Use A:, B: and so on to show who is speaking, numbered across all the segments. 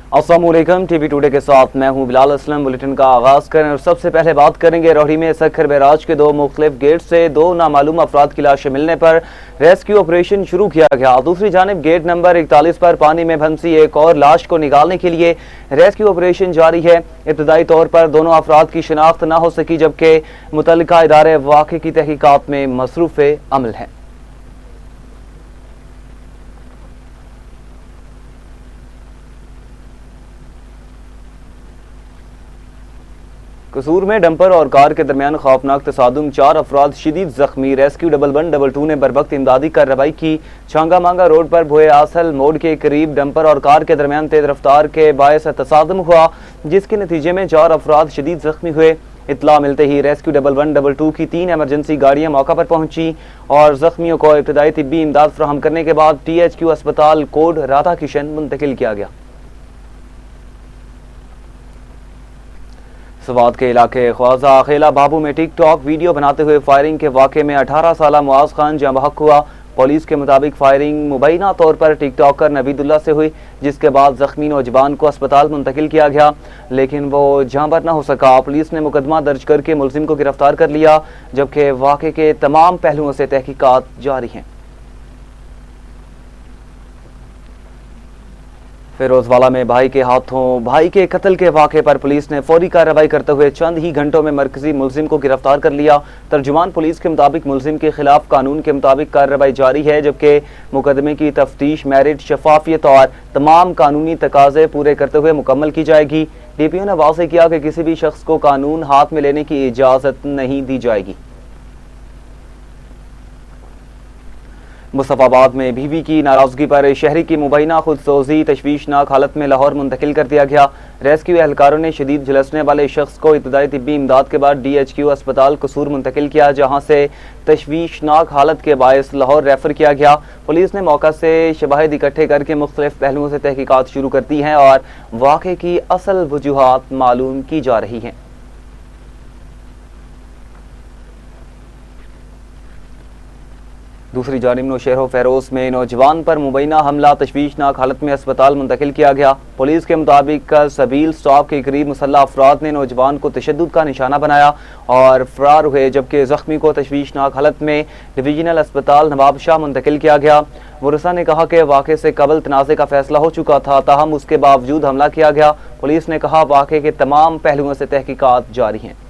A: अस्सलामुअलैकुम, TV today के साथ मैं हूं बिलाल असलम। बुलेटिन का आगाज करें और सबसे पहले बात करेंगे रोहड़ी में सखर बैराज के दो मुख्तलिफ गेट से दो नामालूम अफराद की लाशें मिलने पर रेस्क्यू ऑपरेशन शुरू किया गया। दूसरी जानिब गेट नंबर 41 पर पानी में फंसी एक और लाश को निकालने के लिए रेस्क्यू ऑपरेशन जारी है। इब्तदाई तौर पर दोनों अफराद की शिनाख्त न हो सकी, जबकि मुतल्लिका इदारे वाक़े की तहकीकात में मसरूफ़ अमल हैं। कसूर में डंपर और कार के दरमियान खौफनाक तसादुम, 4 अफराद शदीद जख्मी। रेस्क्यू 112 ने बरवक्त इमदादी कार्रवाई की। छांगा मांगा रोड पर भोए आसल मोड़ के करीब डंपर और कार के दरमियान तेज रफ्तार के बायस तसादुम हुआ, जिसके नतीजे में 4 अफराद शदीद जख्मी हुए। इत्तला मिलते ही रेस्क्यू 112 की 3 एमरजेंसी गाड़ियां मौका पर पहुंची और जख्मियों को इब्तदाई तिब्बी इमदाद फराहम करने के बाद THQ अस्पताल कोड राधा किशन मुंतकिल किया गया। सवात के इलाके ख्वाजा खेला बाबू में टिकटॉक वीडियो बनाते हुए फायरिंग के वाक़े में 18 साला मुआज खान जाँ बहक हुआ। पुलिस के मुताबिक फायरिंग मुबैना तौर पर टिकटॉकर नबीदुल्ला से हुई, जिसके बाद जख्मी नौजवान को अस्पताल मुंतकिल किया गया, लेकिन वो जाँ बर न हो सका। पुलिस ने मुकदमा दर्ज करके मुलजिम को गिरफ्तार कर लिया, जबकि वाक़े के तमाम पहलुओं से तहकीकात जारी हैं। फिरोजवाला में भाई के हाथों भाई के कत्ल के वाक़े पर पुलिस ने फौरी कार्रवाई करते हुए चंद ही घंटों में मरकजी मुलजिम को गिरफ्तार कर लिया। तर्जुमान पुलिस के मुताबिक मुलजिम के खिलाफ कानून के मुताबिक कार्रवाई जारी है, जबकि मुकदमे की तफ्तीश, मेरिट, शफाफियत और तमाम कानूनी तकाजे पूरे करते हुए मुकम्मल की जाएगी। DPO ने वाज़ेह किया कि किसी भी शख्स को कानून हाथ में लेने की इजाज़त नहीं दी जाएगी। मुस्तफाबाद में बीवी की नाराजगी पर शहरी की मुबैना खुदसोजी तशवीशनाक हालत में लाहौर मुंतकिल कर दिया गया। रेस्क्यू एहलकारों ने शदीद झुलसने वाले शख्स को इब्तदाई तिब्बी इमदाद के बाद DHQ अस्पताल कसूर मुंतकिल किया, जहां से तशवीशनाक हालत के बायस लाहौर रेफर किया गया। पुलिस ने मौका से शवाहिद इकट्ठे करके मुख्तलिफ पहलुओं से तहकीकात शुरू कर दी हैं और वाक़े की असल वजूहात मालूम की जा रही हैं। दूसरी जानिब नौशहर फेरोज में नौजवान पर मुबैना हमला, तशवीशनाक हालत में अस्पताल मुंतकिल किया गया। पुलिस के मुताबिक सबील स्टॉप के करीब मुसल्लह अफराद ने नौजवान को तशद्दुद का निशाना बनाया और फरार हुए, जबकि जख्मी को तशवीशनाक हालत में डिवीजनल अस्पताल नवाब शाह मुंतकिल किया गया। मुरसा ने कहा कि वाक़े से कबल तनाज़े का फैसला हो चुका था, ताहम उसके बावजूद हमला किया गया। पुलिस ने कहा वाक़े के तमाम पहलुओं से तहकीकात जारी हैं।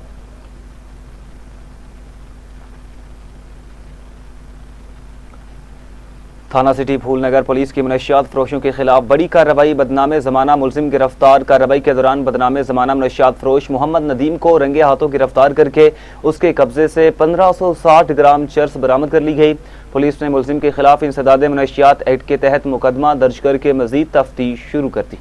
A: थाना सिटी फूलनगर पुलिस की मनशियात फरोशों के खिलाफ बड़ी कार्रवाई। बदनामे ज़माना मुलजिम गिरफ्तार। कार्रवाई के दौरान बदनामे ज़माना मनशियात फरोश मोहम्मद नदीम को रंगे हाथों गिरफ्तार करके उसके कब्जे से 1560 ग्राम चरस बरामद कर ली गई। पुलिस ने मुलजिम के खिलाफ इंसदाद मनशियात एक्ट के तहत मुकदमा दर्ज करके मजीद तफ्तीश शुरू कर दी।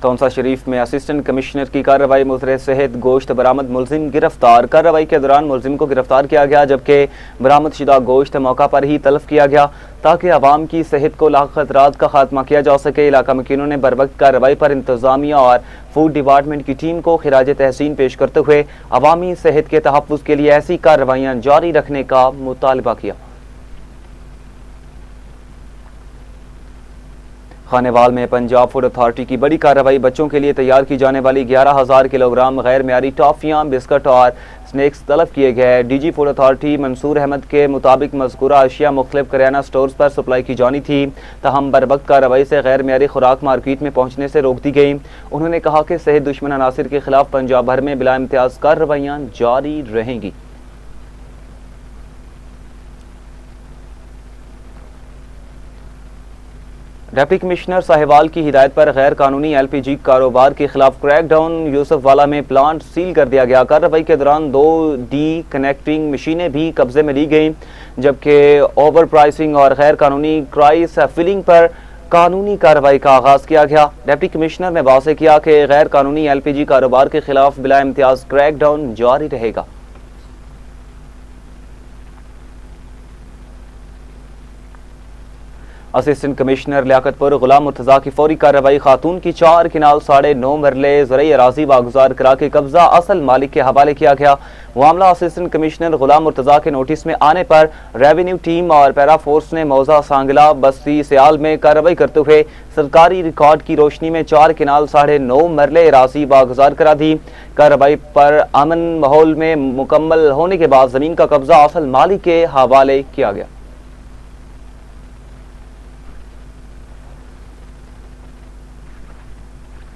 A: तौंसा शरीफ में असिस्टेंट कमिश्नर की कार्रवाई, मुजरे सेहत गोश्त बरामद, मुलजिम गिरफ्तार। कार्रवाई के दौरान मुलजिम को गिरफ्तार किया गया, जबकि बरामद शुदा गोश्त मौका पर ही तलब किया गया ताकि अवाम की सेहत को लाख खतरात का खात्मा किया जा सके। इलाका मकीनों ने बरवक्त कार्रवाई पर इंतजामिया और फूड डिपार्टमेंट की टीम को खिराज तहसीन पेश करते हुए अवामी सेहत के तहफ़्फ़ुज़ के लिए ऐसी कार्रवाइयाँ जारी रखने का मुतालबा किया। खानेवाल में पंजाब फूड अथॉरिटी की बड़ी कार्रवाई, बच्चों के लिए तैयार की जाने वाली 11,000 किलोग्राम गैर मियारी टॉफियाँ, बिस्कुट और स्नैक्स तलब किए गए। DG food authority Mansoor Ahmed के मुताबिक मज़कूरा अशिया मुख्तलिफ करियाना स्टोर्स पर सप्लाई की जानी थी, तहम बरवक्त कार्रवाई से गैर मियारी खुराक मार्केट में पहुँचने से रोक दी गई। उन्होंने कहा कि सेहत दुश्मन अनासिर के खिलाफ पंजाब भर में बिला इम्तियाज़ कार्रवाइयाँ जारी रहेंगी। डिप्टी कमिश्नर साहिवाल की हिदायत पर गैर कानूनी LPG कारोबार के खिलाफ क्रैकडाउन। यूसुफवाला में प्लांट सील कर दिया गया। कार्रवाई के दौरान 2D कनेक्टिंग मशीनें भी कब्जे में ली गईं, जबकि ओवर प्राइसिंग और गैर कानूनी क्राइस फिलिंग पर कानूनी कार्रवाई का आगाज किया गया। डिप्टी कमिश्नर ने वाज़ेह किया कि गैर कानूनी LPG कारोबार के खिलाफ बिला इम्तियाज क्रैकडाउन जारी रहेगा। असिस्टेंट कमिश्नर लियाकतपुर गुलाम मुर्तजा की फौरी कार्रवाई, खातून की 4 किनाल 9.5 मरले ज़रई अराजी वागुजार करा के कब्जा असल मालिक के हवाले किया गया। मामला असिस्टेंट कमिश्नर गुलाम मुर्तजा के नोटिस में आने पर रेवेन्यू टीम और पैरा फोर्स ने मौजा सांगला बस्ती सियाल में कार्रवाई करते हुए सरकारी रिकॉर्ड की रोशनी में 4 किनाल 9.5 मरले अराजी वागुजार करा दी। कार्रवाई पर अमन माहौल में मुकम्मल होने के बाद जमीन का कब्जा असल मालिक के हवाले किया गया।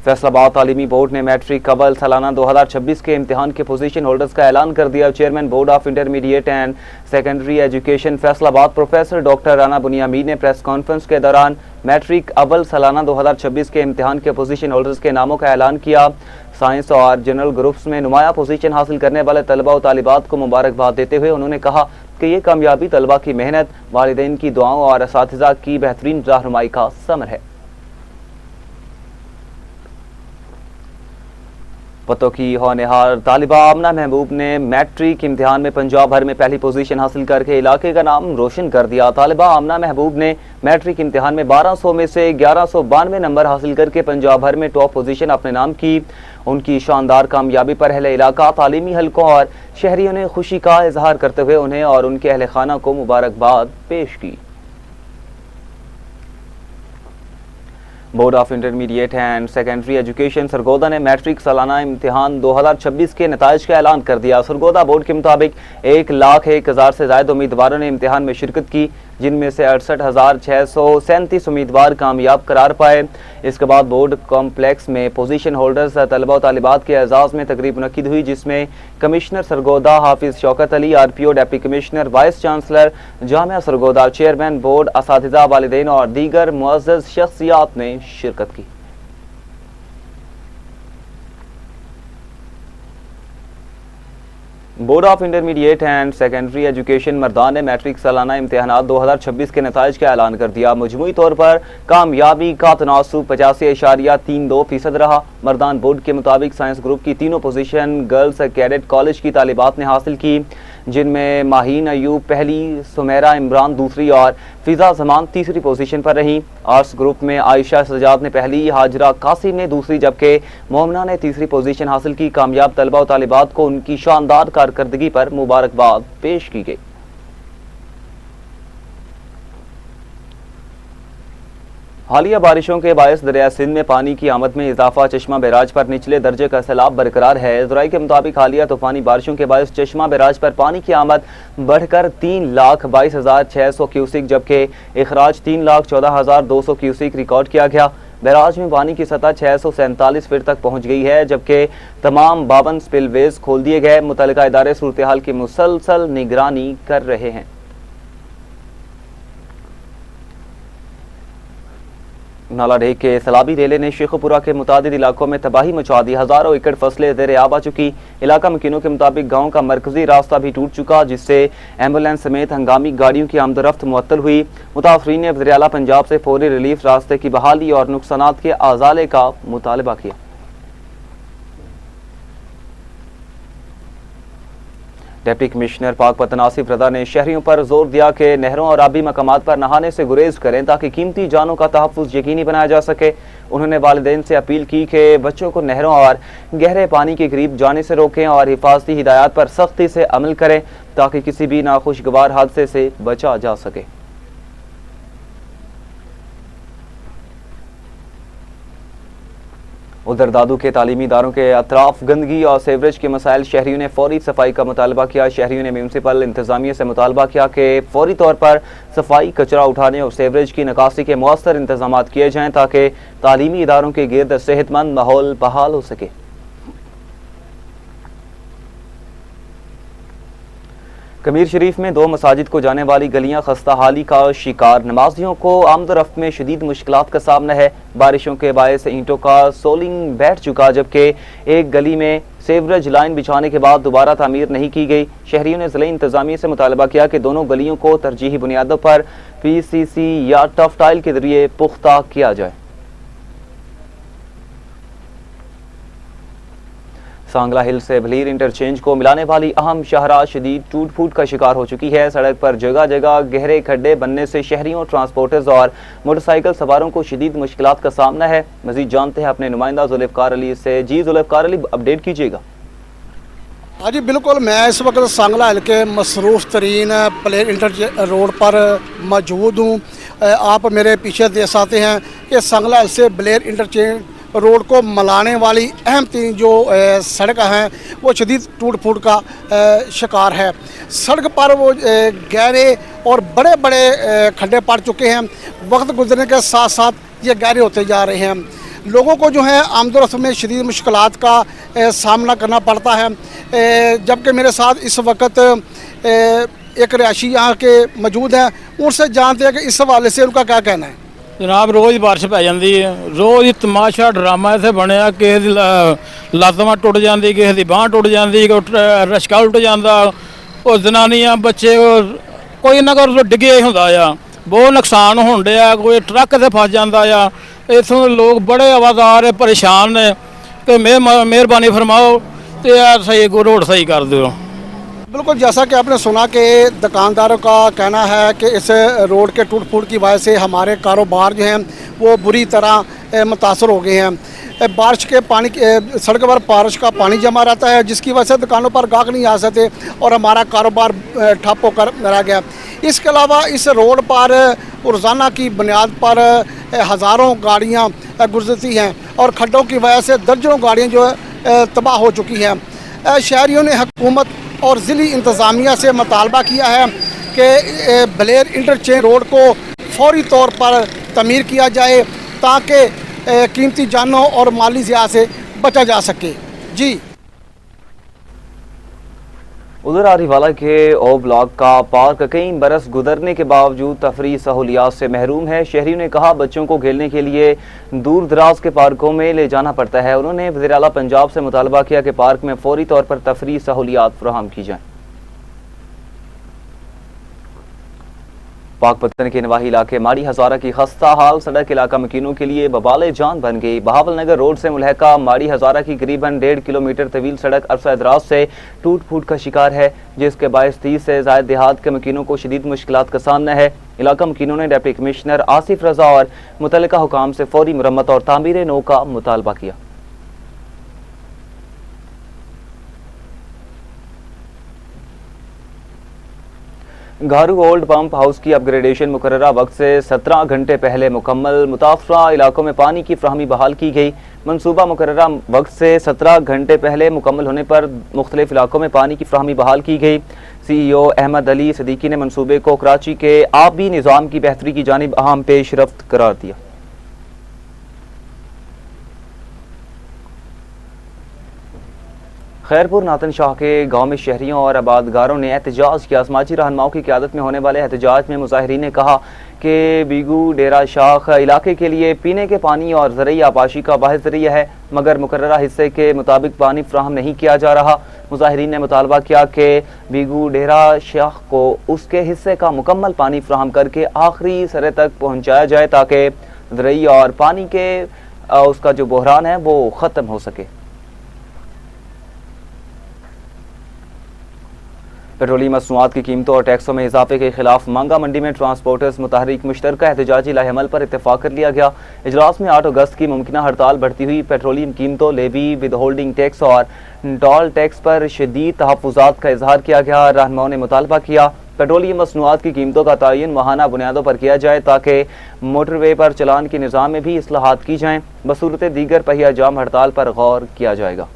A: फैसलाबाद तालीमी बोर्ड ने मैट्रिक अव्वल सालाना 2026 के इम्तिहान के पोजीशन होल्डर्स का ऐलान कर दिया। Chairman board of intermediate and secondary education Faisalabad professor doctor Rana Buniyamin ने प्रेस कॉन्फ्रेंस के दौरान मैट्रिक अव्वल सालाना 2026 के इम्तिहान के पोजीशन होल्डर्स के नामों का ऐलान किया। साइंस और जनरल ग्रुप्स में नुमाया पोजीशन हासिल करने वाले तलबा और तालिबात को मुबारकबाद देते हुए उन्होंने कहा कि ये कामयाबी तलबा की मेहनत, वालिदैन की दुआओं और असातिज़ा की बेहतरीन रहनुमाई का समर है। पतों की होनहार तालिबा आमना महबूब ने मैट्रिक इम्तिहान में पंजाब भर में पहली पोजीशन हासिल करके इलाके का नाम रोशन कर दिया। तालिबा आमना महबूब ने मैट्रिक इम्तिहान में 1200 में से 1192 नंबर हासिल करके पंजाब भर में टॉप पोजीशन अपने नाम की। उनकी शानदार कामयाबी पर अहले इलाका, तालीमी हलकों और शहरियों ने खुशी का इजहार करते हुए उन्हें और उनके अहले खाना को मुबारकबाद पेश की। Board of intermediate and secondary education Sargodha ने मैट्रिक सालाना इम्तिहान 2026 के नताइज का ऐलान कर दिया। सरगोदा बोर्ड के मुताबिक 1,01,000 से ज्यादा उम्मीदवारों ने इम्तिहान में शिरकत की, जिनमें से 68,637 उम्मीदवार कामयाब करार पाए। इसके बाद बोर्ड कॉम्प्लेक्स में पोजीशन होल्डर्स तलबा और तालिबात के एजाज में तकरीब मुनक्किद हुई, जिसमें commissioner Sargodha Hafiz Shaukat Ali, RPO, deputy commissioner, vice chancellor Jamia Sargodha, chairman board, असातिज़ा, वालिदैन और दीगर मुअज़्ज़ज़ शख्सियात ने शिरकत की। Board of intermediate and secondary education Mardan ने मैट्रिक सालाना इम्तिहानात 2026 के नताइज का ऐलान कर दिया। मजमूई तौर पर कामयाबी का तनासुब 85.32% रहा। मर्दान बोर्ड के मुताबिक साइंस ग्रुप की तीनों पोजीशन गर्ल्स कैडेट कॉलेज की तालिबात ने हासिल की, जिनमें माहीन अयूब पहली, सुमेरा इमरान दूसरी और फिजा जमान तीसरी पोजीशन पर रहीं। आर्ट्स ग्रुप में आयशा सजाद ने पहली, हाजरा कासिम ने दूसरी जबकि मोमना ने तीसरी पोजीशन हासिल की। कामयाब तलबा और तालिबात को उनकी शानदार कारकर्दगी पर मुबारकबाद पेश की गई। हालिया बारिशों के बायस दरिया सिंध में पानी की आमद में इजाफा, चश्मा बैराज पर निचले दर्जे का सैलाब बरकरार है। ज़राई के मुताबिक हालिया तूफानी बारिशों के बायस चश्मा बैराज पर पानी की आमद बढ़कर 3,22,600 क्यूसिक जबकि इखराज 3,14,200 क्यूसिक रिकॉर्ड किया गया। बैराज में पानी की सतह 647 फीट तक पहुंच गई है, जबकि तमाम 52 स्पिलवेज खोल दिए गए। मुतल्लिका इदारे सूरत हाल की मुसलसल निगरानी कर रहे हैं। नाला ढेक के सैलाबी रेले ने शेखुपुरा के मुतादिद इलाकों में तबाही मचा दी। हजारों एकड़ फसलें ज़ेरे आब आ चुकी। इलाका मकीनों के मुताबिक गांव का मरकजी रास्ता भी टूट चुका, जिससे एम्बुलेंस समेत हंगामी गाड़ियों की आमदरफ्त मुअत्तल हुई। मुताफरीन ने वज़ीर आला पंजाब से फौरी रिलीफ रास्ते की बहाली और नुकसानात के आज़ाले का मुतालबा किया। डिप्टी कमिश्नर पाक पतन आसिफ रजा ने शहरियों पर जोर दिया कि नहरों और आबी मकामात पर नहाने से गुरेज करें ताकि कीमती जानों का तहफ़्फ़ुज़ यकीनी बनाया जा सके। उन्होंने वालिदैन से अपील की कि बच्चों को नहरों और गहरे पानी के करीब जाने से रोकें और हिफाजती हिदायत पर सख्ती से अमल करें ताकि किसी भी नाखुशगवार हादसे से बचा जा सके। उधर दादू के तालीमी इदारों के अतराफ गंदगी और सीवरेज के मसाइल, शहरियों ने फौरी सफाई का मुतालबा किया। शहरियों ने म्यूनसिपल इंतजामिया से मुतालबा किया कि फौरी तौर पर सफाई, कचरा उठाने और सीवरेज की निकासी के मौसर इंतजाम किए जाएँ ताकि तालीमी इदारों के गिर्द सेहतमंद माहौल बहाल हो सके। कमीर शरीफ में 2 मसाजिद को जाने वाली गलियां खस्ता हाली का शिकार, नमाजियों को आमदरफ्त में शदीद मुश्किलात का सामना है। बारिशों के बायस ईंटों का सोलिंग बैठ चुका, जबकि एक गली में सीवरेज लाइन बिछाने के बाद दोबारा तामीर नहीं की गई। शहरियों ने ज़िला इंतजामिया से मुतालबा किया कि दोनों गलियों को तरजीही बुनियादों पर PCC या टफ टाइल के जरिए पुख्ता किया जाए। सांगला हिल से भलीर इंटरचेंज को मिलाने वाली अहम शाहराह शदीद टूट फूट का शिकार हो चुकी है। सड़क पर जगह जगह गहरे खड्डे बनने से शहरियों, ट्रांसपोर्टर्स और मोटरसाइकिल सवारों को शदीद मुश्किलात का सामना है। मजीद जानते हैं अपने नुमाइंदा जुल्फ़िकार अली से। जी जुल्फ़िकार अली, अपडेट कीजिएगा।
B: हाँ जी बिल्कुल, मैं इस वक्त सांगला हिल के मसरूफ़ तरीन प्लेन इंटर रोड पर मौजूद हूँ। आप मेरे पीछे देख सकते हैं कि सांगला हिल से ब्लेयर इंटरचेंज रोड को मिलाने वाली अहम तीन जो सड़क हैं वो शदीद टूट फूट का शिकार है। सड़क पर वो गहरे और बड़े बड़े खड्डे पड़ चुके हैं। वक्त गुजरने के साथ साथ ये गहरे होते जा रहे हैं। लोगों को जो है आमदोरफ्त में शदीद मुश्किलात का सामना करना पड़ता है। जबकि मेरे साथ इस वक्त एक रिहायशी यहाँ के मौजूद हैं, उनसे जानते हैं कि इस हवाले से उनका क्या कहना है।
C: जनाब रोज़ बारिश पै जाती है, रोज़ ही तमाशा ड्रामा इत्थे बनया। किसी दी लत्त बांह टुट जाती, किसी दी बांह टुट जाती, रश्का उल्ट जाता, और जनानियां बच्चे कोई ना कोई डिगे ही होंदा आ। बहुत नुकसान होण डिया, कोई ट्रक से फस जाता आ। इत्थों दे लोग बड़े आवाज़ार परेशान ने कि मेहरबानी फरमाओ तो यार सही रोड सही कर दो।
B: बिल्कुल, जैसा कि आपने सुना कि दुकानदारों का कहना है कि इस रोड के टूट फूट की वजह से हमारे कारोबार जो हैं वो बुरी तरह मुतासर हो गए हैं। बारिश के पानी सड़क पर बारिश का पानी जमा रहता है, जिसकी वजह से दुकानों पर गाहक नहीं आ सकते और हमारा कारोबार ठप होकर रह गया। इसके अलावा इस रोड पर रोज़ाना की बुनियाद पर हज़ारों गाड़ियाँ गुजरती हैं और खड्डों की वजह से दर्जनों गाड़ियाँ जो है तबाह हो चुकी हैं। शहरियों ने हुकूमत और ज़िली इंतज़ामिया से मुतालबा किया है कि ब्लेयर इंटरचेंज रोड को फौरी तौर पर तमीर किया जाए ताकि कीमती जानों और माली ज़िया से बचा जा सके। जी,
A: उधर आरीवाला के ओ ब्लॉक का पार्क कई बरस गुजरने के बावजूद तफरी सहूलियात से महरूम है। शहरियों ने कहा बच्चों को खेलने के लिए दूर दराज के पार्कों में ले जाना पड़ता है। उन्होंने वज़ीर आला पंजाब से मुतालबा किया कि पार्क में फौरी तौर पर तफरी सहूलियात फराहम की जाएँ। पाकपतन के नवाही इलाके माड़ी हजारा की खस्ता हाल सड़क इलाका मकीनों के लिए बबाले जान बन गई। बहावल नगर रोड से मुलहका माड़ी हजारा की करीबन 1.5 किलोमीटर तवील सड़क अरसा दराज से टूट फूट का शिकार है, जिसके बायस 30 से ज़ायद देहात के मकीनों को शदीद मुश्किलात का सामना है। इलाका मकीनों ने डिप्टी कमिश्नर आसिफ रजा और मुतल्लिका हुकाम से फौरी मुरम्मत और तामीर नो का मुतालबा किया। घारू ओल्ड पंप हाउस की अपग्रेडेशन मुकर्ररा वक्त से 17 घंटे पहले मुकम्मल। मुताफरा इलाकों में पानी की फ्राहमी बहाल की गई। मनसूबा मुकर्ररा वक्त से 17 घंटे पहले मुकम्मल होने पर मुख्तलिफ इलाकों में पानी की फ्राहमी बहाल की गई। CEO अहमद अली सदीकी ने मनसूबे को कराची के आबी निज़ाम की बेहतरी की जानिब अहम पेशरफ्त करार दिया। खैरपुर नातन शाह के गांव में शहरियों और आबादगारों ने एहतजाज किया। समाजी रहनुमाओं की क़यादत में होने वाले एहतजाज में मुजाहिरीन ने कहा कि बीगू डेरा शाख इलाके के लिए पीने के पानी और ज़रिए आबाशी का वाहिद ज़रिया है, मगर मुकर्ररा हिस्से के मुताबिक पानी फ्राहम नहीं किया जा रहा। मुजाहिरीन ने मुतालबा किया कि बीगू डेरा शाख को उसके हिस्से का मुकम्मल पानी फ्राहम करके आखिरी सरे तक पहुँचाया जाए ताकि ज़रिए और पानी के उसका जो बहरान है वो ख़त्म हो सके। पेट्रोलियम मसनूआत की कीमतों और टैक्सों में इजाफे के खिलाफ मांगा मंडी में ट्रांसपोर्टर्स मुतहरिक मुश्तरका एहतजाजी लाहेअमल पर इत्तेफाक कर लिया गया। इजलास में 8 अगस्त की मुमकिन हड़ताल, बढ़ती हुई पेट्रोलियम कीमतों, लेवी, विद होल्डिंग टैक्स और टोल टैक्स पर शदीद तहफ़्फ़ुज़ात का इजहार किया गया। रहनुमाओं ने मुतालबा किया पेट्रोलियम मसनूआत की कीमतों का तयन माहाना बुनियादों पर किया जाए ताकि मोटरवे पर चलान के निज़ाम में भी इस्लाहात की जाएँ। बसूरत दीगर पहिया जाम हड़ताल पर गौर किया जाएगा।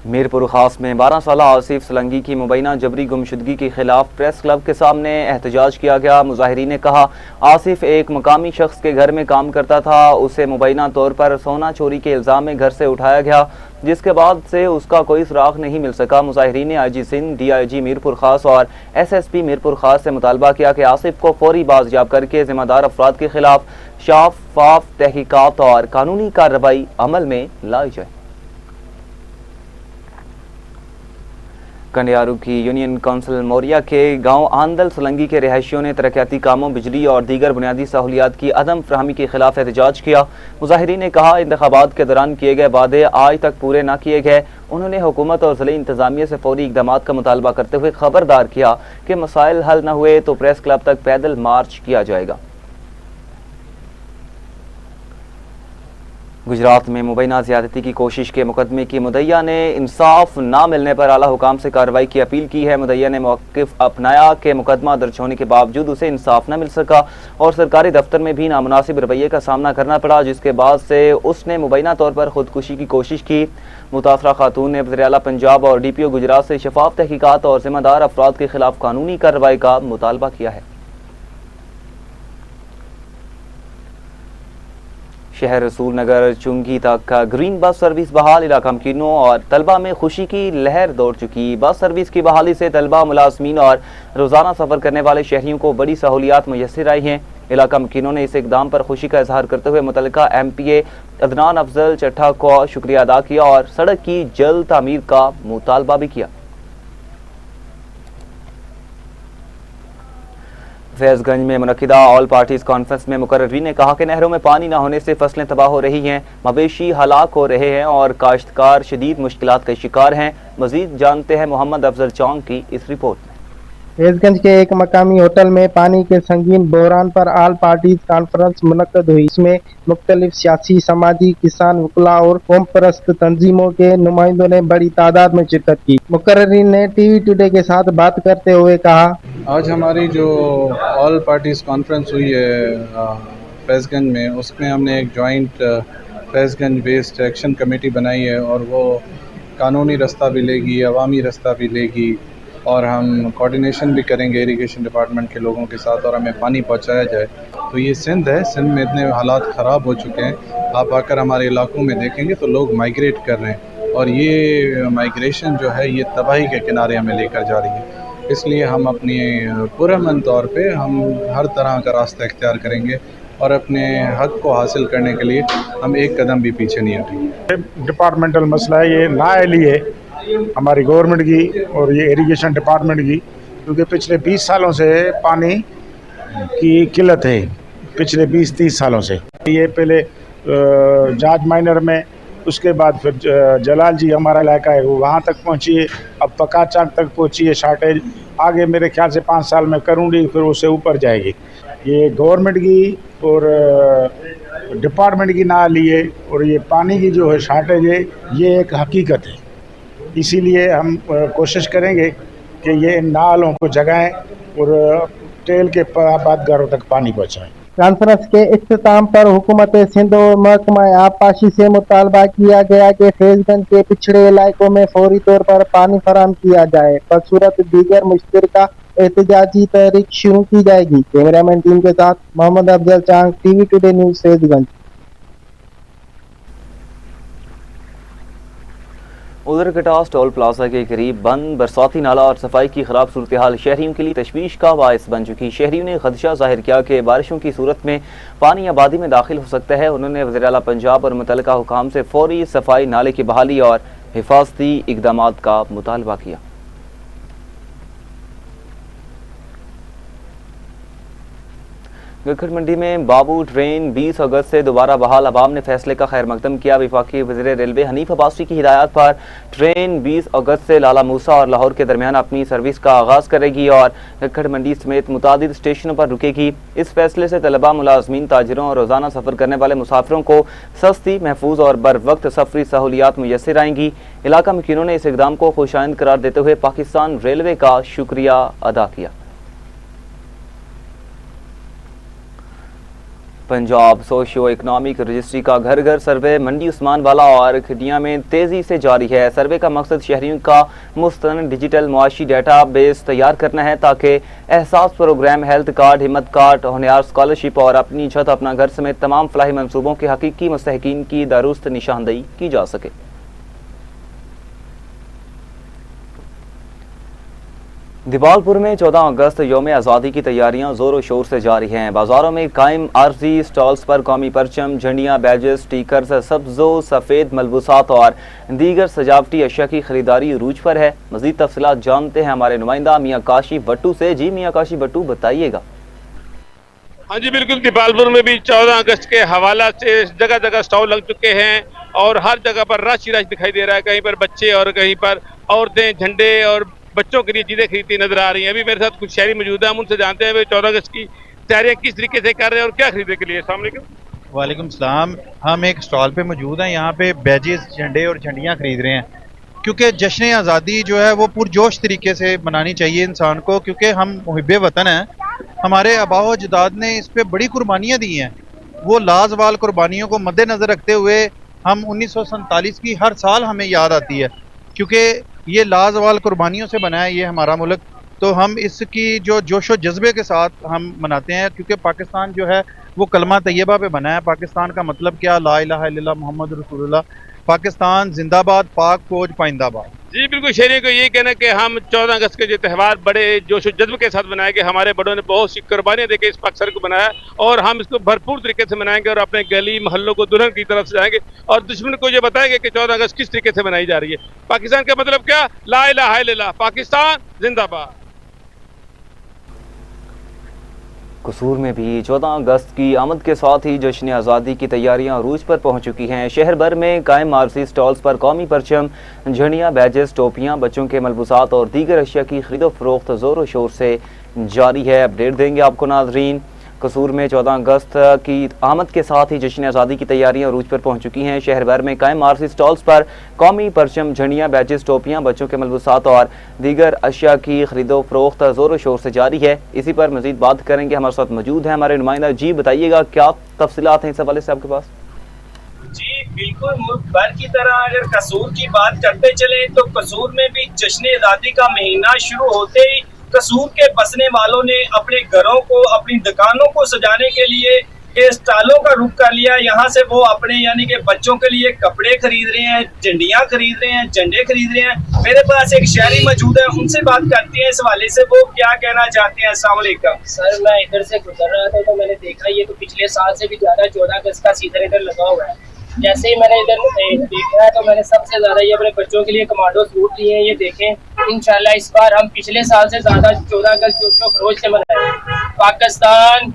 A: मीरपुर खास में 12 साल आसिफ सलंगी की मुबैना जबरी गुमशुदगी के खिलाफ प्रेस क्लब के सामने एहतजाज किया गया। मुजाहिरीन ने कहा आसिफ एक मकामी शख्स के घर में काम करता था, उसे मुबैना तौर पर सोना चोरी के इल्ज़ाम में घर से उठाया गया, जिसके बाद से उसका कोई सुराग नहीं मिल सका। मुजाहिरीन ने IG सिंध, DIG मीरपुर खास और SSP मीरपुर खास से मुतालबा किया कि आसिफ को फौरी बाज़याब करके ज़िम्मेदार अफराद के खिलाफ शफ़ाफ तहकीकात और कानूनी कार्रवाई अमल में लाई जाए। कंडियारू की यूनियन काउंसिल मोरिया के गांव आंदल सोलंगी के रिहायशियों ने तरक्याती कामों, बिजली और दीगर बुनियादी सहूलियात की अदम फ्राहमी के खिलाफ एहतजाज किया। मुजाहिरीन ने कहा, इंतखाबात के दौरान किए गए वादे आज तक पूरे न किए गए। उन्होंने हुकूमत और ज़िले इंतजामिया से फौरी इकदाम का मुतालबा करते हुए खबरदार किया कि मसाइल हल न हुए तो प्रेस क्लब तक पैदल मार्च किया जाएगा। गुजरात में मुबैना ज़्यादती की कोशिश के मुकदमे की मुद्दइया ने इंसाफ ना मिलने पर आला हुकाम से कार्रवाई की अपील की है। मुद्दइया ने मौक़िफ़ अपनाया कि मुकदमा दर्ज होने के बावजूद उसे इंसाफ न मिल सका और सरकारी दफ्तर में भी नामुनासिब रवैये का सामना करना पड़ा, जिसके बाद से उसने मुबैना तौर पर खुदकुशी की कोशिश की। मुतासरा खातून ने वज़ीर आला पंजाब और DPO गुजरात से शफाफ तहकीकात और ज़िम्मेदार अफराद के खिलाफ कानूनी कार्रवाई का मुतालबा किया है। शहर रसूल नगर चुंगी तक का ग्रीन बस सर्विस बहाल, इलाका मकीनों और तलबा में खुशी की लहर दौड़ चुकी। बस सर्विस की बहाली से तलबा, मुलाजमीन और रोज़ाना सफ़र करने वाले शहरियों को बड़ी सहूलियात मुयस्सर आई हैं। इलाका मकीनों ने इस इकदाम पर खुशी का इजहार करते हुए मुतल्लिका MPA अदनान अफजल चट्ठा को शुक्रिया अदा किया और सड़क की जल्द तामीर का मुतालबा भी किया। फैज़गंज में मुनक्किदा ऑल पार्टीज कॉन्फ्रेंस में मुकर्ररीन ने कहा कि नहरों में पानी न होने से फसलें तबाह हो रही हैं, मवेशी हलाक हो रहे हैं और काश्तकार शदीद मुश्किलात का शिकार हैं। मजीद जानते हैं मोहम्मद अफजल चौंग की इस रिपोर्ट में।
D: फैज़गंज के एक मकामी होटल में पानी के संगीन बहरान पर ऑल पार्टीज कॉन्फ्रेंस मुनक्कद हुई। इसमें मुख्तलिफ सियासी, समाजी, किसान, वकला और कौम परस्त तंजीमों के नुमाइंदों ने बड़ी तादाद में शिरकत की। मुकर्ररीन ने TV टुडे के साथ बात करते हुए कहा,
E: आज हमारी जो ऑल पार्टीज कॉन्फ्रेंस हुई है फैज़गंज में, उसमें हमने एक जॉइंट फैज़गंज बेस्ड एक्शन कमेटी बनाई है और वो कानूनी रास्ता भी लेगी, अवामी रास्ता भी लेगी और हम कोऑर्डिनेशन भी करेंगे इरिगेशन डिपार्टमेंट के लोगों के साथ और हमें पानी पहुंचाया जाए। तो ये सिंध है, सिंध में इतने हालात ख़राब हो चुके हैं, आप आकर हमारे इलाकों में देखेंगे तो लोग माइग्रेट कर रहे हैं और ये माइग्रेशन जो है ये तबाही के किनारे हमें लेकर जा रही है। इसलिए हम अपनी पुरअमन तौर पे हम हर तरह का रास्ता इख्तियार करेंगे और अपने हक को हासिल करने के लिए हम एक कदम भी पीछे नहीं हटेंगे।
F: डिपार्टमेंटल मसला है, ये नाअहली है हमारी गवर्नमेंट की और ये इरिगेशन डिपार्टमेंट की, क्योंकि पिछले 20 सालों से पानी की किल्लत है। पिछले 20-30 सालों से ये पहले जाज माइनर में, उसके बाद फिर जलाल जी हमारा इलाका है वो वहाँ तक पहुँची है, अब पकाचाक तक पहुँची है शार्टेज। आगे मेरे ख्याल से 5 साल में करूँगी, फिर उससे ऊपर जाएगी। ये गवर्नमेंट की और डिपार्टमेंट की नाअहली है और ये पानी की जो है शार्टेज है ये एक हकीकत है। इसीलिए हम कोशिश करेंगे कि ये नालों को जगाएं और टेल के आबादगारों तक पानी पहुँचाएँ।
D: कॉन्फ्रेंस के इख्तिताम पर हुकूमत सिंध और महकमा आबपाशी से मुतालबा किया गया कि फैज़गंज के पिछड़े इलाकों में फौरी तौर पर पानी फराहम किया जाए, बसूरत दीगर मुश्तरका एहतजाजी तहरीक शुरू की जाएगी। कैमरामैन टीम के साथ मोहम्मद अफजल चांग, TV टुडे न्यूज़, फैज़गंज।
A: उधर कटास टोल प्लाजा के करीब बंद बरसाती नाला और सफाई की खराब सूरत हाल शहरियों के लिए तशवीश का बायस बन चुकी। शहरियों ने खदशा जाहिर किया कि बारिशों की सूरत में पानी आबादी में दाखिल हो सकता है। उन्होंने वज़ीर आला पंजाब और मुतल्लिका हुकाम से फौरी सफाई, नाले की बहाली और हिफाजती इकदाम का मुतालबा किया। गखड़ मंडी में बाबू ट्रेन 20 अगस्त से दोबारा बहाल, अवाम ने फैसले का खैर मकदम किया। वफाकी वज़ीर रेलवे हनीफ अब्बासी की हिदायत पर ट्रेन 20 अगस्त से लाला मूसा और लाहौर के दरमियान अपनी सर्विस का आगाज़ करेगी और गखड़ मंडी समेत मुतादिद स्टेशनों पर रुकेगी। इस फैसले से तलबा, मुलाजमीन, ताजिरों और रोज़ाना सफ़र करने वाले मुसाफिरों को सस्ती, महफूज और बर वक्त सफरी सहूलियात मुयस्सर आएंगी। इलाका मकीनों ने इस इक़दाम को खुशाइंद करार देते हुए पाकिस्तान रेलवे का शुक्रिया अदा किया। पंजाब सोशियो इकनॉमिक रजिस्ट्री का घर घर सर्वे मंडी उस्मानवाला और खिडियां में तेज़ी से जारी है। सर्वे का मकसद शहरियों का मुस्तनद डिजिटल मुआशी डाटा बेस तैयार करना है ताकि एहसास प्रोग्राम, हेल्थ कार्ड, हिम्मत कार्ड, होनहार स्कॉलरशिप और अपनी छत अपना घर समेत तमाम फलाही मनसूबों के हकीकी मुस्तहिकीन की दुरुस्त निशानदेही की जा सके। दीपालपुर में 14 अगस्त यौम आज़ादी की तैयारियां जोरों शोर से जारी हैं। बाजारों में कायम आर्जी स्टॉल्स पर कौमी परचम, झंडियां, बैजेस, स्टीकर्स, सब्जो सफ़ेद मलबूसात और दीगर सजावटी अशिया की खरीदारी अरूज पर है। मज़ीद तफसीलात जानते हैं हमारे नुमाइंदा मियाँ काशी भट्टू से। जी मियाँ काशी भट्टू, बताइएगा।
G: हाँ जी बिल्कुल, दीपालपुर में भी 14 अगस्त के हवाला से जगह जगह स्टॉल लग चुके हैं और हर जगह पर रश ही रश दिखाई दे रहा है। कहीं पर बच्चे और कहीं पर औरतें झंडे और बच्चों के लिए चीजें खरीदती नजर आ रही हैं। अभी मेरे साथ कुछ शहरी मौजूद हैं, हम उनसे जानते हैं वे 14 अगस्त की तैयारियां किस तरीके से कर रहे हैं और क्या खरीदने के लिए। अस्सलाम वालेकुम।
H: वालेकुम सलाम। हम एक स्टॉल पे मौजूद हैं, यहाँ पे बैजेस, झंडे और झंडियाँ खरीद रहे हैं क्योंकि जश्न आज़ादी जो है वो पुरजोश तरीके से मनानी चाहिए इंसान को, क्योंकि हम मुहिब्बे वतन हैं। हमारे आबाओ अजदाद ने इस पे बड़ी कुर्बानियाँ दी हैं। वो लाजवाल कुर्बानियों को मद्देनज़र रखते हुए हम 1947 की हर साल हमें याद आती है, क्योंकि ये लाजवाल कुर्बानियों से बना है ये हमारा मुल्क। तो हम इसकी जो जोश व जज्बे के साथ हम मनाते हैं, क्योंकि पाकिस्तान जो है वो कलमा तैयबा पे बना है। पाकिस्तान का मतलब क्या? ला इलाहा इल्लल्लाह मुहम्मद रसूलुल्लाह। पाकिस्तान जिंदाबाद, पाक फौज पाइंदाबाद।
G: जी बिल्कुल, शहरियों को ये कहना कि हम 14 अगस्त के जो त्यौहार बड़े जोश व जज्ब के साथ मनाए गए। हमारे बड़ों ने बहुत सी कुर्बानियां देके इस पाक सर को बनाया और हम इसको भरपूर तरीके से मनाएंगे और अपने गली मोहल्लों को दुल्हन की तरफ से जाएंगे और दुश्मन को ये बताएंगे कि 14 अगस्त किस तरीके से मनाई जा रही है। पाकिस्तान का मतलब क्या? ला इलाहा इल्लल्लाह, पाकिस्तान जिंदाबाद।
A: कसूर में भी 14 अगस्त की आमद के साथ ही जश्न आज़ादी की तैयारियां अरूज पर पहुंच चुकी हैं। शहर भर में कायम आरसी स्टॉल्स पर कौमी परचम, झंडियां, बैजेस, टोपियां, बच्चों के मलबूसात और दीगर अशिया की खरीदो फरोख्त जोरों शोर से जारी है। अपडेट देंगे आपको नाजरीन। कसूर में 14 अगस्त की आमद के साथ ही जश्न आज़ादी की तैयारियां अरूज पर पहुंच चुकी हैं। शहर भर में कायम आरसी स्टॉल्स पर कौमी परचम, झंडियां, बैजेस, टोपियां, बच्चों के मलबूसात और दीगर अशिया की खरीदो फरोख्त जोरों शोर से जारी है। इसी पर मजीद बात करेंगे। हमारे साथ मौजूद है हमारे नुमाइंदा। जी बताइएगा, क्या तफसीलात हैं इस हवाले से आपके पास?
I: जी बिल्कुल, मुल्क भर की तरह अगर कसूर की बात करते चले तो कसूर में भी जश्न आज़ादी का महीना शुरू होते ही कसूर के बसने वालों ने अपने घरों को, अपनी दुकानों को सजाने के लिए स्टॉलों का रुख कर लिया। यहाँ से वो अपने यानी कि बच्चों के लिए कपड़े खरीद रहे हैं, झंडियाँ खरीद रहे हैं, झंडे खरीद रहे हैं। मेरे पास एक शहरी मौजूद है, उनसे बात करते हैं इस हवाले से वो क्या कहना चाहते हैं। अस्सलाम वालेकुम
J: सर, मैं इधर से गुजर रहा था तो मैंने देखा ये तो पिछले साल से भी ज्यादा 14 अगस्त का सीजन इधर लगा हुआ है। जैसे ही मैंने इधर देखा है तो मैंने सबसे ज्यादा ये अपने बच्चों के लिए कमांडो सूट लिए हैं। ये देखें, इंशाल्लाह इस बार हम पिछले साल से ज्यादा 14 अगस्त जोशो खरोश से मनाए पाकिस्तान।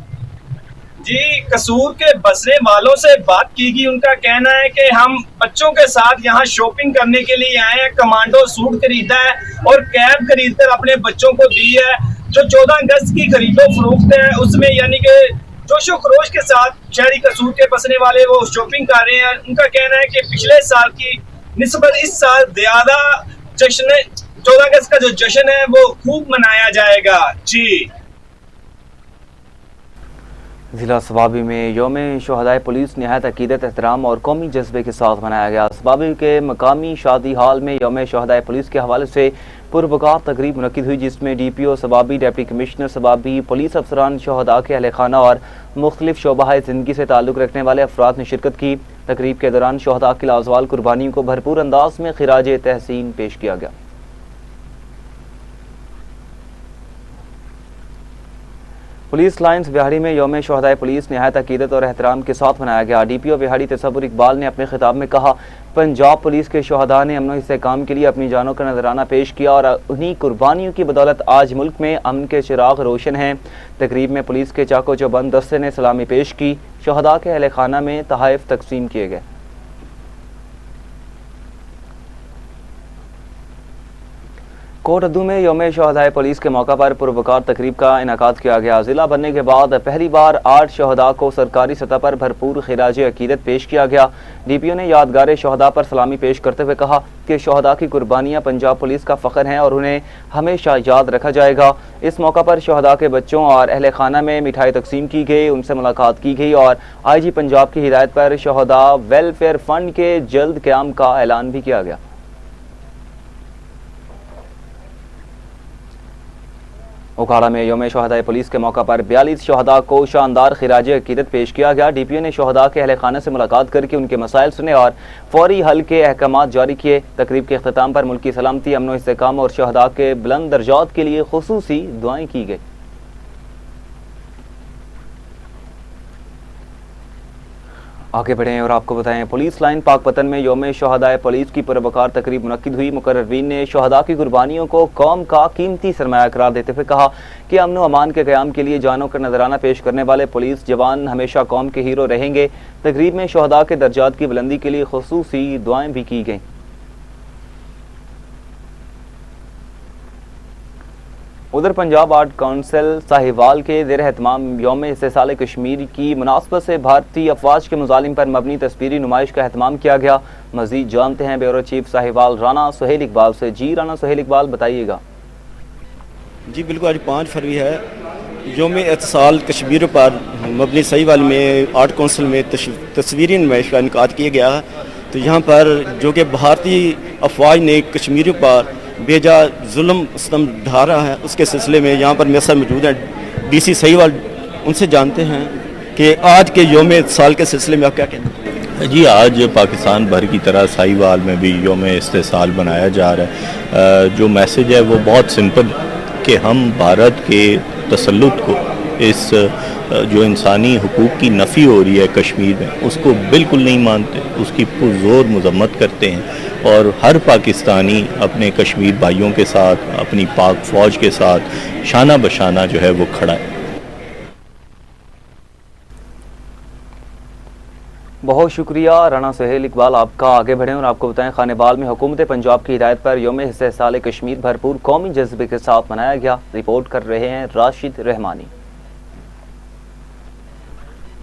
I: जी, कसूर के बसने वालों से बात की गई। उनका कहना है कि हम बच्चों के साथ यहाँ शॉपिंग करने के लिए आए हैं, कमांडो सूट खरीदा है और कैब खरीद कर अपने बच्चों को दी है। जो 14 अगस्त की खरीदो फरोख्त है उसमें यानी कि जोशो खरोश के साथ शहरी कसूर के बसने वाले वो शॉपिंग कर रहे हैं। उनका कहना है कि पिछले साल की निस्बत इस साल ज्यादा जश्न 14 अगस्त का जो जश्न है वो खूब मनाया जाएगा। जी,
A: ज़िला सवाबी में यौम शहदाए पुलिस नहायत अकीदत, एहतराम और कौमी जज्बे के साथ मनाया गया। सवाबी के मकामी शादी हाल में यौम शहदाए पुलिस के हवाले से पुरवकार तकरीब मुनक्किद हुई, जिसमें DPO Swabi, deputy commissioner Swabi, police अफसरान, शहदा के अहले खाना और मुख्तलिफ शोबाए ज़िंदगी से ताल्लुक़ रखने वाले अफराद ने शिरकत की। तकरीब के दौरान शहदा की लाजवाल कुर्बानियों को भरपूर अंदाज में खिराज तहसीन पेश किया गया। पुलिस लाइन्स बिहाड़ी में यौम शहदाए पुलिस नहायत अकीदत और एहतराम के साथ मनाया गया। DPO बिहाड़ी तसव्वुर इकबाल ने अपने खिताब में कहा, पंजाब पुलिस के शहदा ने अमन इस्तेहकाम के लिए अपनी जानों का नजराना पेश किया और उन्हीं कुर्बानियों की बदौलत आज मुल्क में अमन के चिराग रोशन हैं। तकरीब में पुलिस के चाको चौबंद दस्ते ने सलामी पेश की। शहदा के अहले खाना में तहाइफ तकसीम किए गए। कोटअद्दू में यौम शहदाए पुलिस के मौका पर पुरवकार तकरीब का इनेकाद किया गया। जिला बनने के बाद पहली बार 8 शहदा को सरकारी सतह पर भरपूर खिराज अकीदत पेश किया गया। DPO ने यादगार शहदा पर सलामी पेश करते हुए कहा कि शहदा की कुर्बानियां पंजाब पुलिस का फ़ख्र हैं और उन्हें हमेशा याद रखा जाएगा। इस मौका पर शहदा के बच्चों और अहले खाना में मिठाई तकसीम की गई, उनसे मुलाकात की गई और IG पंजाब की हिदायत पर शहदा वेलफेयर फंड के जल्द क़याम का ऐलान भी किया गया। उकाड़ा में योम शहदाए पुलिस के मौका पर 42 शहदा को शानदार खिराज अकीदत पेश किया गया। DPO ने शहदा के अहले खाना से मुलाकात करके उनके मसाइल सुने और फौरी हल के अहकाम जारी किए। तकरीब के अख्ताम पर मुल्की सलामती, अमन व इस्तेकाम और शहदा के बुलंद दर्जात के लिए खुसूसी दुआएं की गई। आगे बढ़ें और आपको बताएं, पुलिस लाइन पाकपतन में योम शहदाए पुलिस की पुरवकार तकरीब मुनक्किद हुई। मुकर्ररीन ने शहदा की कुर्बानियों को कौम का कीमती सरमाया करार देते हुए कहा कि अमन व अमान के क़याम के लिए जानों का नजराना पेश करने वाले पुलिस जवान हमेशा कौम के हीरो रहेंगे। तकरीब में शहदा के दर्जात की बुलंदी के लिए खुसूसी दुआएं भी की गईं। उधर पंजाब आर्ट काउंसिल साहिवाल के ज़ेर एहतमाम यौम इस्तेसाल कश्मीर की मुनासबत से भारतीय अफवाज के मुजालिम पर मबनी तस्वीरी नुमाइश का एहतमाम किया गया। मज़ीद जानते हैं ब्यूरो चीफ साहिवाल राना सुहेल इकबाल से। जी राना सुहेल इकबाल, बताइएगा।
K: जी बिल्कुल, आज 5 फरवरी है। यौम इस्तेसाल कश्मीर पर मबनी साहिवाल में आर्ट काउंसिल में तस्वीरी नुमाइश का इनकाद किया गया है। तो यहाँ पर जो कि भारतीय अफवाज ने कश्मीरियों पर बेजा जुल्म सितम ढा रहा है, उसके सिलसिले में यहाँ पर मेरे साथ मौजूद हैं DC साहिवाल। उनसे जानते हैं कि आज के यौम इस्तेसाल के सिलसिले में आप क्या कहते हैं।
L: जी, आज पाकिस्तान भर की तरह साहिवाल में भी यौम इस्तेसाल मनाया जा रहा है। जो मैसेज है वो बहुत सिंपल कि हम भारत के तसल्लुत को, इस जो इंसानी हुकूक की नफ़ी हो रही है कश्मीर में, उसको बिल्कुल नहीं मानते, उसकी पुरज़ोर मज़म्मत करते हैं। और हर पाकिस्तानी अपने कश्मीर भाइयों के साथ, अपनी पाक फ़ौज के साथ शाना बशाना जो है वो खड़ा है।
A: बहुत शुक्रिया राना सुहेल इकबाल आपका। आगे बढ़ें और आपको बताएं, खानेबाल में हुकूमत पंजाब की हिदायत पर यौम इस्तेसाल कश्मीर भरपूर कौमी जज्बे के साथ मनाया गया। रिपोर्ट कर रहे हैं राशिद रहमानी।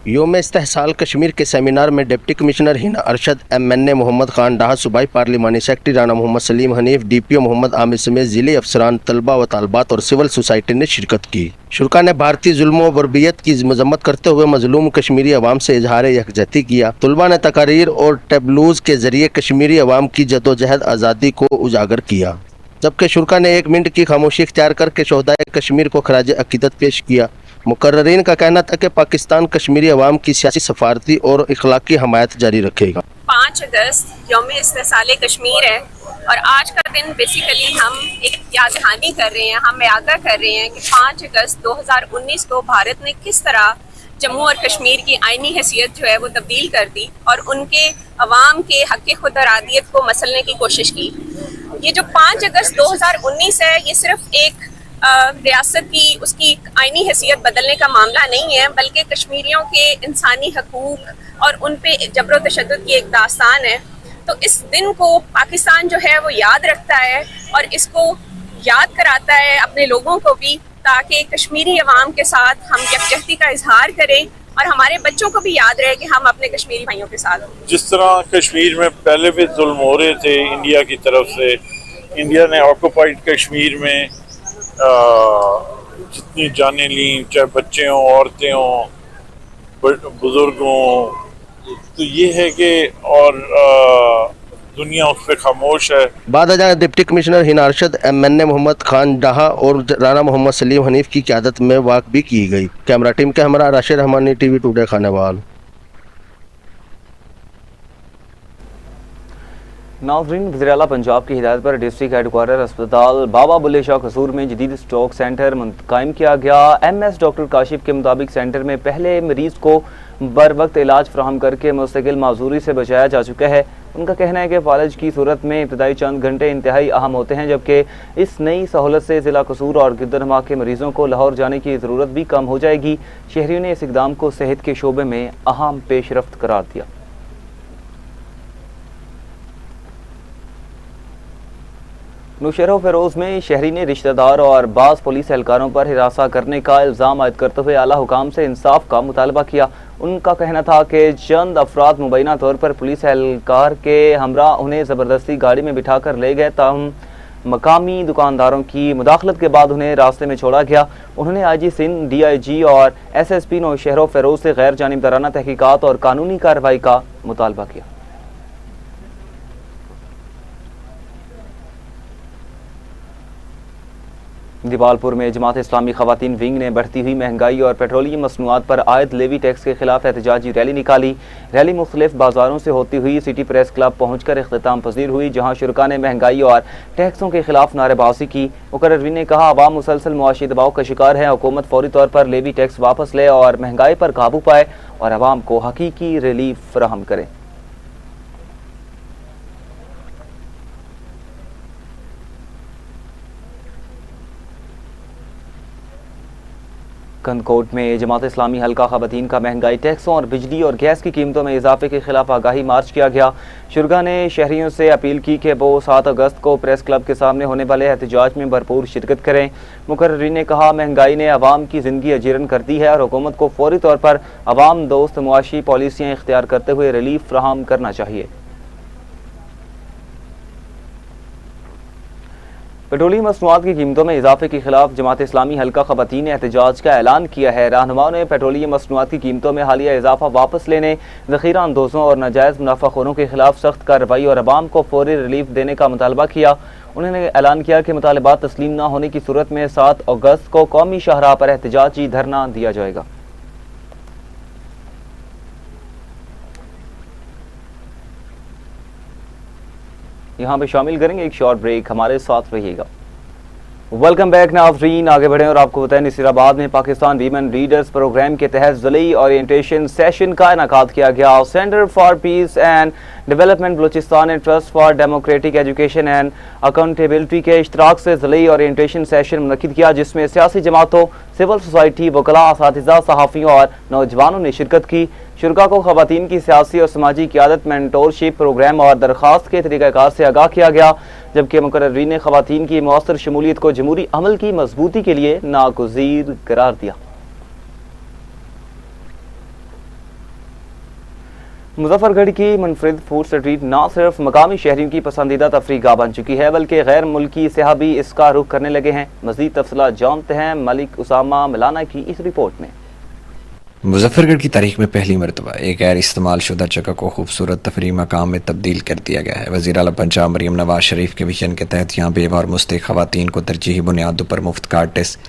M: यौम इस्तेसाल कश्मीर के सेमिनार में deputy commissioner Hina Arshad, MNA Mohammad Khan Daha, सूबाई पार्लिमानी सेक्रेटरी राना मोहम्मद सलीम हनीफ, DPO मोहम्मद आमिर समेत ज़िले अफसरान, तलबा व तालबात और सिविल सोसाइटी ने शिरकत की। शुरका ने भारतीय जुल्म व बर्बियत की मजम्मत करते हुए मजलूम कश्मीरी अवाम से इजहार यकजहती किया। तलबा ने तकारीर और टेबलूज के जरिए कश्मीरी अवाम की जदोजहद आज़ादी को उजागर किया, जबकि शुरका ने 1 मिनट की खामोशी इख्तियार करके शहदाए कश्मीर को खराज अकीदत पेश किया। मुकर्ररीन का कहना था कि पाकिस्तान कश्मीरी अवाम की सियासी, सफारती और इखलाकी हमायत जारी रखेगा।
N: 5 अगस्त यौम इस्तेसाल कश्मीर है और आज का दिन बेसिकली हम एक याद दहानी कर रहे हैं, हम यादा कर रहे हैं कि 5 अगस्त 2019 को भारत ने किस तरह जम्मू और कश्मीर की आइनी हैसियत जो है वो तब्दील कर दी और उनके अवाम के हक़ खुद इरादियत को मसलने की कोशिश की। ये जो 5 अगस्त 2019 है, ये सिर्फ एक रियासत की उसकी आइनी हैसियत बदलने का मामला नहीं है, बल्कि कश्मीरियों के इंसानी हकूक़ और उन पे जबर तशद्दुद की एक दास्तान है। तो इस दिन को पाकिस्तान जो है वो याद रखता है और इसको याद कराता है अपने लोगों को भी, ताकि कश्मीरी अवाम के साथ हम यकजहती का इजहार करें और हमारे बच्चों को भी याद रहे कि हम अपने कश्मीरी भाइयों के साथ।
O: जिस तरह कश्मीर में पहले भी जुल्म हो रहे थे इंडिया की तरफ से, इंडिया ने ऑक्युपाइड कश्मीर में जितनी जानें ली, चाहे बच्चे हों, औरतें हों, बुजुर्ग हों, तो ये है कि और दुनिया उस पर खामोश है। बाद
M: deputy commissioner Hina Arshad, MNA Mohammad Khan Daha और राना मोहम्मद सलीम हनीफ की क़यादत में वाक़ भी की गई। कैमरा टीम के हमरा राशिद रहमानी, TV टुडे खानेवाल।
A: नाज़रीन, वज़ीर आला पंजाब की हिदायत पर डिस्ट्रिक्ट हेडक्वार्टर अस्पताल बाबा बुल्ले शाह कसूर में जदीद स्ट्रोक सेंटर कायम किया गया। MS डॉक्टर काशिफ के मुताबिक सेंटर में पहले मरीज को बर वक्त इलाज फ्राहम करके मुस्तकिल माजूरी से बचाया जा चुका है। उनका कहना है कि फालज की सूरत में इब्तदाई चंद घंटे इंतहाई अहम होते हैं, जबकि इस नई सहूलत से ज़िला कसूर और गिरदरमा के मरीजों को लाहौर जाने की ज़रूरत भी कम हो जाएगी। शहरियों ने इस इकदाम को सेहत के शोबे में अहम पेशरफ्त करार दिया। नौशहरा फेरोज़ में शहरी ने रिश्तेदार और बाज़ पुलिस एहलकारों पर हिरासा करने का इल्ज़ाम आयद करते हुए आला हुकाम से इंसाफ का मुतालबा किया। उनका कहना था कि चंद अफराद मुबैना तौर पर पुलिस एहलकार के हमरा उन्हें ज़बरदस्ती गाड़ी में बिठा कर ले गए, ताहम मकामी दुकानदारों की मुदाखलत के बाद उन्हें रास्ते में छोड़ा गया। उन्होंने IG सिंध, DIG और SSP नौशहरा फेरोज़ से गैर जानिबदाराना तहकीकात और कानूनी कार्रवाई का मुतालबा किया। दीपालपुर में जमात इस्लामी खवातीन विंग ने बढ़ती हुई महंगाई और पेट्रोलियम मसनूआत पर आयद लेवी टैक्स के खिलाफ एहतजाजी रैली निकाली। रैली मुख्तलिफ बाजारों से होती हुई सिटी प्रेस क्लब पहुंचकर इख्तिताम पजीर हुई, जहां शुरका ने महंगाई और टैक्सों के खिलाफ नारेबाजी की। मुकर्ररीन ने कहा, आवाम मुसलसल मुआशी दबाव का शिकार है, हुकूमत फौरी तौर पर लेवी टैक्स वापस ले और महंगाई पर काबू पाए और आवाम को हकीकी रिलीफ फराहम करे। कंदकोट में जमात इस्लामी हल्का खवातीन का महंगाई, टैक्सों और बिजली और गैस की कीमतों में इजाफे के खिलाफ आगाही मार्च किया गया। शुरगा ने शहरियों से अपील की कि वो 7 अगस्त को प्रेस क्लब के सामने होने वाले एहतजाज में भरपूर शिरकत करें। मुकर्ररीन ने कहा, महंगाई ने आवाम की जिंदगी अजीरन कर दी है और हुकूमत को फौरी तौर पर आवाम दोस्त मुआशी पॉलिसियाँ इख्तियार करते हुए रिलीफ फराहम करना चाहिए। पेट्रोलियम मसनूआत की कीमतों में इजाफे के खिलाफ जमात इस्लामी हल्का खवातीन ने एहतजाज का ऐलान किया है। रहनुमाओं ने पेट्रोलियम मसनूआत की कीमतों में हालिया इजाफा वापस लेने, ज़ख़ीरा अंदोज़ों और नाजायज़ मुनाफाखोरों के खिलाफ सख्त कार्रवाई और आवाम को फौरी रिलीफ देने का मुतालबा किया। उन्होंने ऐलान किया कि मुतालबात तस्लीम न होने की सूरत में 7 अगस्त को कौमी शाहराह पर एहतजाजी धरना दिया जाएगा। यहाँ पे शामिल करेंगे एक शॉर्ट ब्रेक, हमारे साथ रहिएगा। वेलकम बैक नाज़रीन, आगे बढ़ें और आपको बताएं, नसीराबाद में पाकिस्तान वीमेन रीडर्स प्रोग्राम के तहत ज़िली ओरिएंटेशन सेशन का इनेकाद किया गया। Centre for piece and development Balochistan and trust for democratic education and accountability के इश्तराक से ज़िली ओरिएंटेशन सेशन मुनक्किद किया, जिसमें सियासी जमातों, सिविल सोसाइटी, वकला, असातिज़ा, सहाफ़ियों और नौजवानों ने शिरकत की। शुरका को खवातीन की सियासी और समाजी क़ियादत, मेंटोरशिप प्रोग्राम और दरख्वास्त के तरीक़ाकार से आगाह किया गया, जबकि मुकर्ररीन ने खवातीन की मौसर शमूलियत को जमहूरी अमल की मजबूती के लिए नागुज़ीर करार दिया। मुजफ्फरगढ़ की मुनफरिद फूड स्ट्रीट न सिर्फ मकामी शहरियों की पसंदीदा तफरीह गाह बन चुकी है, बल्कि गैर मुल्की सयाह भी इसका रुख करने लगे हैं। मज़ीद तफसीलात जानते हैं मलिक उसामा मिलाना की इस रिपोर्ट में।
P: मुजफ्फरगढ़ की तारीख में पहली मरतबा एक गैर इस्तेमाल शुदा जगह को खूबसूरत तफरीह मकाम में तब्दील कर दिया गया है। वज़ीर आला पंजाब मरियम नवाज शरीफ के विजन के तहत यहाँ बेवा और मुस्तहिक खवातीन को तरजीही बुनियादों पर मुफ्त कार टेस्ट,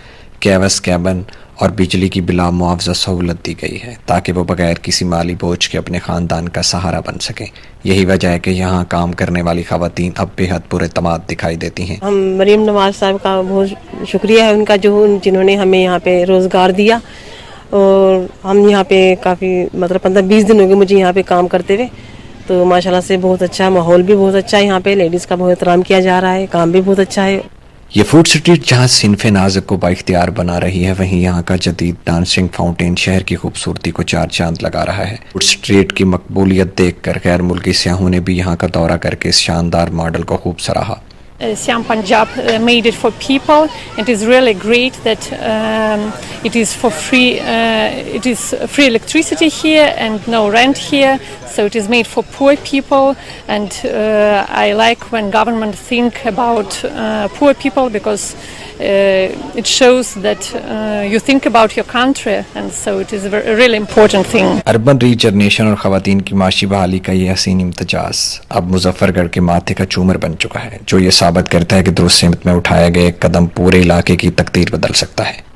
P: कैवस कैबन और बिजली की बिला मुआवजा सहूलत दी गई है, ताकि वो बगैर किसी माली बोझ के अपने ख़ानदान का सहारा बन सकें। यही वजह है कि यहाँ काम करने वाली खवातीन अब बेहद पुरएतमाद दिखाई देती हैं।
Q: हम मरियम नवाज साहब का बहुत शुक्रिया है उनका, जो जिन्होंने हमें यहाँ पे रोज़गार दिया और हम यहाँ पे काफ़ी मतलब 15-20 दिन हो गए मुझे यहाँ पे काम करते हुए, तो माशाल्लाह से बहुत अच्छा माहौल भी बहुत अच्छा है। यहाँ पे लेडीज़ का बहुत एहतराम किया जा रहा है, काम भी बहुत अच्छा है।
P: ये फूड स्ट्रीट जहाँ सिनफ़े नाज़िक को बाइख्तियार बना रही है, वहीं यहाँ का जदीद डांसिंग फाउंटेन शहर की खूबसूरती को 4 चांद लगा रहा है। फूड स्ट्रीट की मकबूलियत देखकर गैर मुल्की सयाहों ने भी यहाँ का दौरा करके इस शानदार मॉडल को खूब सराहा।
R: Siam Punjab made it for people. It is really great that it is for free. It is free electricity here and no rent here, so it is made for poor people. And I like when government think about poor people, because it shows that you think about your country, and so it is a really important thing.
P: Urban regeneration और खवातीन की माशी बहाली का ये हसीन इम्तजाज अब मुजफ्फरगढ़ के माथे का चूमर बन चुका है, जो ये साबित करता है कि दुरुस्त सिमत में उठाया गया एक कदम पूरे इलाके की तकदीर बदल सकता है।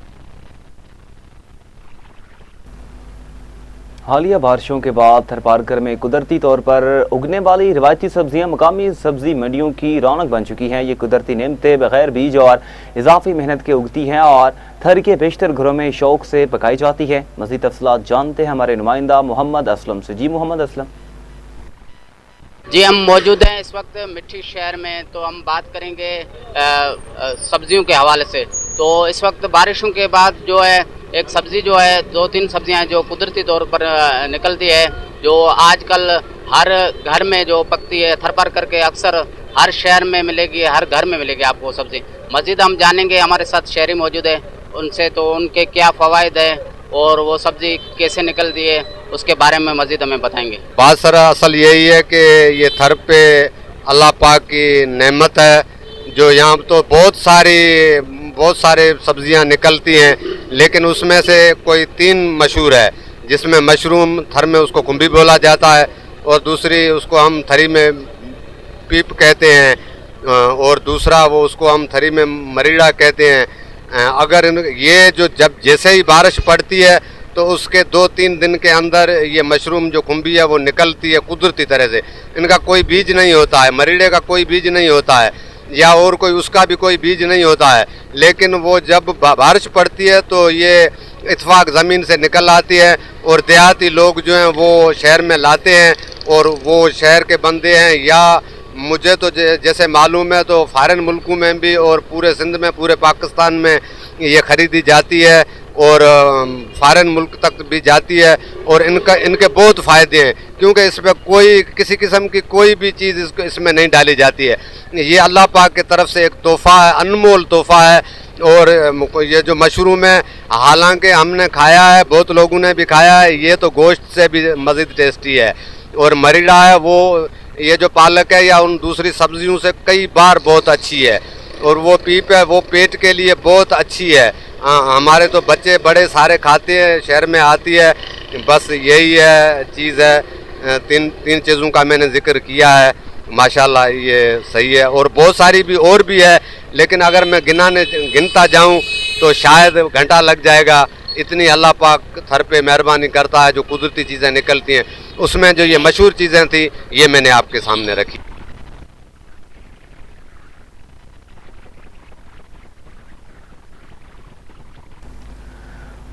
A: हालिया बारिशों के बाद थरपारकर में कुदरती तौर पर उगने वाली रिवायती सब्जियां मकामी सब्जी मंडियों की रौनक बन चुकी हैं। ये कुदरती नेमतें बगैर बीज और इजाफी मेहनत के उगती हैं और थर के बेशतर घरों में शौक से पकाई जाती है। मज़ीद तफसीलात जानते हैं हमारे नुमाइंदा मोहम्मद असलम से। जी मोहम्मद असलम।
S: जी, हम मौजूद हैं इस वक्त मिट्टी शहर में, तो हम बात करेंगे सब्जियों के हवाले से। तो इस वक्त बारिशों के बाद जो है एक सब्ज़ी जो है 2-3 सब्जियां हैं जो कुदरती तौर पर निकलती है, जो आजकल हर घर में जो पकती है, थरपर करके अक्सर हर शहर में मिलेगी, हर घर में मिलेगी आपको सब्ज़ी। मज़ीद हम जानेंगे, हमारे साथ शहरी मौजूद है उनसे, तो उनके क्या फ़वाइद है और वो सब्ज़ी कैसे निकलती है उसके बारे में मज़ीद हमें बताएंगे।
T: बात सर असल यही है कि ये थर पे अल्लाह पाक की नेमत है, जो यहाँ तो बहुत सारे सब्जियाँ निकलती हैं, लेकिन उसमें से कोई 3 मशहूर है, जिसमें मशरूम थर में उसको कुंभी बोला जाता है, और दूसरी उसको हम थरी में पीप कहते हैं, और दूसरा वो उसको हम थरी में मरीड़ा कहते हैं, अगर ये जो जब जैसे ही बारिश पड़ती है तो उसके 2-3 दिन के अंदर ये मशरूम जो खुम्बी है वो निकलती है कुदरती तरह से। इनका कोई बीज नहीं होता है, मरीड़े का कोई बीज नहीं होता है या और कोई उसका भी कोई बीज नहीं होता है, लेकिन वो जब बारिश पड़ती है तो ये इत्फाक ज़मीन से निकल आती है और देहाती लोग जो हैं वो शहर में लाते हैं और वो शहर के बंदे हैं या मुझे तो जैसे मालूम है तो फ़ॉरेन मुल्कों में भी और पूरे सिंध में पूरे पाकिस्तान में ये ख़रीदी जाती है और फ़ॉरेन मुल्क तक भी जाती है और इनके बहुत फ़ायदे हैं क्योंकि इसमें कोई किसी किस्म की कोई भी चीज़ इसमें नहीं डाली जाती है। ये अल्लाह पाक की तरफ से एक तोहफ़ा है, अनमोल तोहफ़ा है। और ये जो मशरूम है हालांकि हमने खाया है, बहुत लोगों ने भी खाया है, ये तो गोश्त से भी मज़ीद टेस्टी है। और मरीड़ा है वो ये जो पालक है या उन दूसरी सब्जियों से कई बार बहुत अच्छी है और वो पीप है वो पेट के लिए बहुत अच्छी है। हमारे तो बच्चे बड़े सारे खाते हैं, शहर में आती है। बस यही है चीज़ है, तीन चीज़ों का मैंने जिक्र किया है। माशाल्लाह ये सही है और बहुत सारी भी और भी है, लेकिन अगर मैं गिनता जाऊं तो शायद घंटा लग जाएगा। इतनी अल्लाह पाक थर पे मेहरबानी करता है, जो कुदरती चीज़ें निकलती हैं उसमें जो ये मशहूर चीज़ें थी ये मैंने आपके सामने रखी।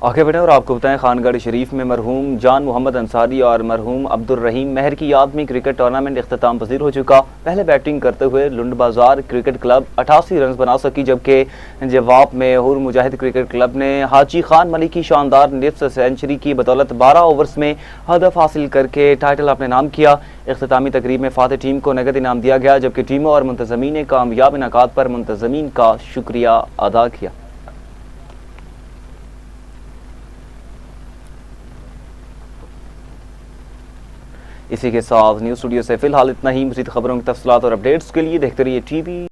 A: आगे बढ़े और आपको बताएं, खानगढ़ शरीफ में मरहूम जान मोहम्मद अंसारी और मरहूम अब्दुल रहीम महर की याद में क्रिकेट टूर्नामेंट इख्तिताम पजीर हो चुका। पहले बैटिंग करते हुए लुंड बाजार क्रिकेट क्लब 88 रन बना सकी, जबकि जवाब में हुर मुजाहिद क्रिकेट क्लब ने हाजी खान मलिक की शानदार निफ्स सेंचुरी की बदौलत 12 ओवर्स में हदफ हासिल करके टाइटल अपने नाम किया। इख्तितामी तकरीब में फातह टीम को नगद इनाम दिया गया, जबकि टीमों और मुंतज़मीन ने कामयाब इनाकात पर मुंतज़मीन का शुक्रिया अदा किया। इसी के साथ न्यूज़ स्टूडियो से फिलहाल इतना ही। मज़ीद खबरों की तफसीलात और अपडेट्स के लिए देखते रहिए TV।